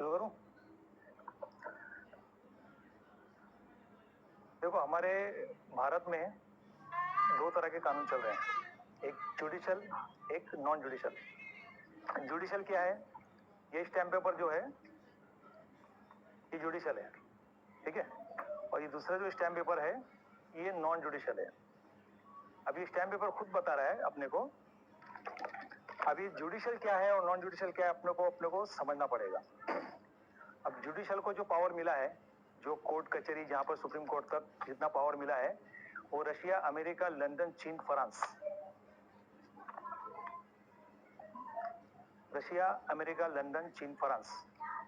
शुरू करूं? देखो, हमारे भारत में दो तरह के कानून चल रहे हैं, एक जुडिशल, एक नॉन जुडिशल। जुडिशल क्या है? ये स्टैम्प पेपर जो है ये जुडिशल है, ठीक है। और ये दूसरा जो स्टैम्प पेपर है ये नॉन जुडिशल है। अब ये स्टैम्प पेपर खुद बता रहा है अपने को। अभी जुडिशल क्या है और नॉन जुडिशल क्या है अपने को समझना पड़ेगा। अब जुडिशल को जो पावर मिला है, जो कोर्ट कचहरी जहां पर सुप्रीम कोर्ट तक जितना पावर मिला है, वो रशिया, अमेरिका, लंदन, चीन, फ्रांस। रशिया, अमेरिका, लंदन, चीन, फ्रांस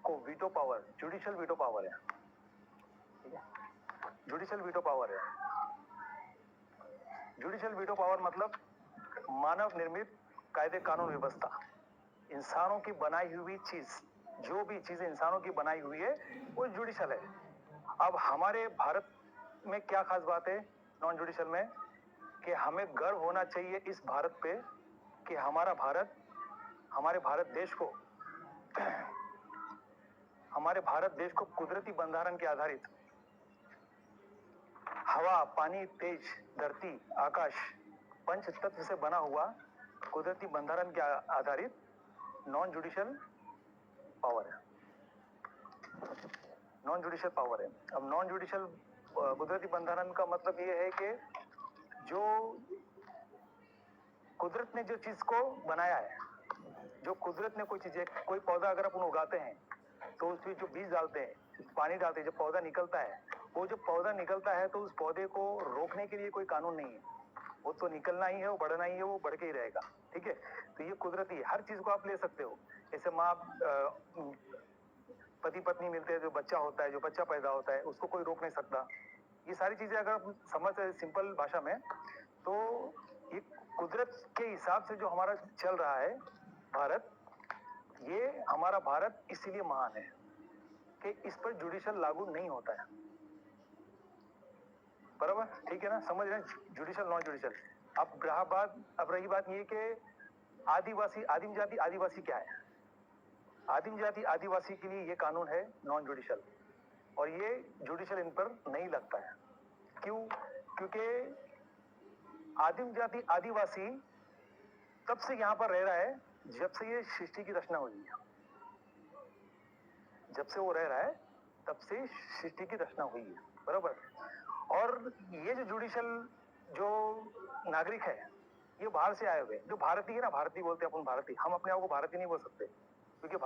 को veto power, judicial veto power है, ठीक है। जुडिशल वीटो पावर है। जुडिशल वीटो पावर मतलब मानव निर्मित कायदे कानून व्यवस्था, इंसानों की बनाई हुई चीज, जो भी चीज इंसानों की बनाई हुई है वो जुडिशल है। अब हमारे भारत में क्या खास बात है नॉन जुडिशल में, कि हमें गर्व होना चाहिए इस भारत पे कि हमारे भारत देश को कुदरती बंधारण के आधारित हवा, पानी, तेज, धरती, आकाश, पंच तत्व से बना हुआ कुदरती बंधारण के आधारित नॉन जुडिशल पावर है। नॉन जुडिशल पावर है। अब नॉन जुडिशल कुदरती बंधारण का मतलब ये है कि जो कुदरत ने जो चीज को बनाया है, जो कुदरत ने कोई पौधा अगर अपन उगाते हैं तो उसमें जो बीज डालते हैं, पानी डालते हैं, जो पौधा निकलता है, वो जो पौधा निकलता है तो उस पौधे को रोकने के लिए कोई कानून नहीं है। वो तो निकलना ही है, वो बढ़ना ही है, वो बढ़ के ही रहेगा, ठीक है। तो ये कुदरती है। हर चीज को आप ले सकते हो। जैसे माँ, पति पत्नी मिलते हैं, जो बच्चा होता है, जो बच्चा पैदा होता है, उसको कोई रोक नहीं सकता। ये सारी चीजें अगर आप समझ सिंपल भाषा में, तो ये कुदरत के हिसाब से जो हमारा चल रहा है भारत, ये हमारा भारत इसीलिए महान है कि इस पर जुडिशल लागू नहीं होता है। बराबर, ठीक है ना? समझ रहे हैं जुडिशल नॉन जुडिशल। अब रही बात ये कि आदिवासी, आदिम जाति आदिवासी क्या है? आदिम जाति आदिवासी के लिए ये कानून है नॉन जुडिशल, और ये जुडिशल इन पर नहीं लगता है। क्यों? क्योंकि आदिम जाति आदिवासी तब से यहां पर रह रहा है जब से ये सृष्टि की रचना हुई है। जब से वो रह रहा है तब से सृष्टि की रचना हुई है, बराबर। और ये जो जुडिशल जो नागरिक है, ये बाहर से आए हुए, जो भारतीय है ना, भारतीय बोलते हैं अपन, भारतीय। हम अपने आप को भारतीय नहीं बोल सकते, क्योंकि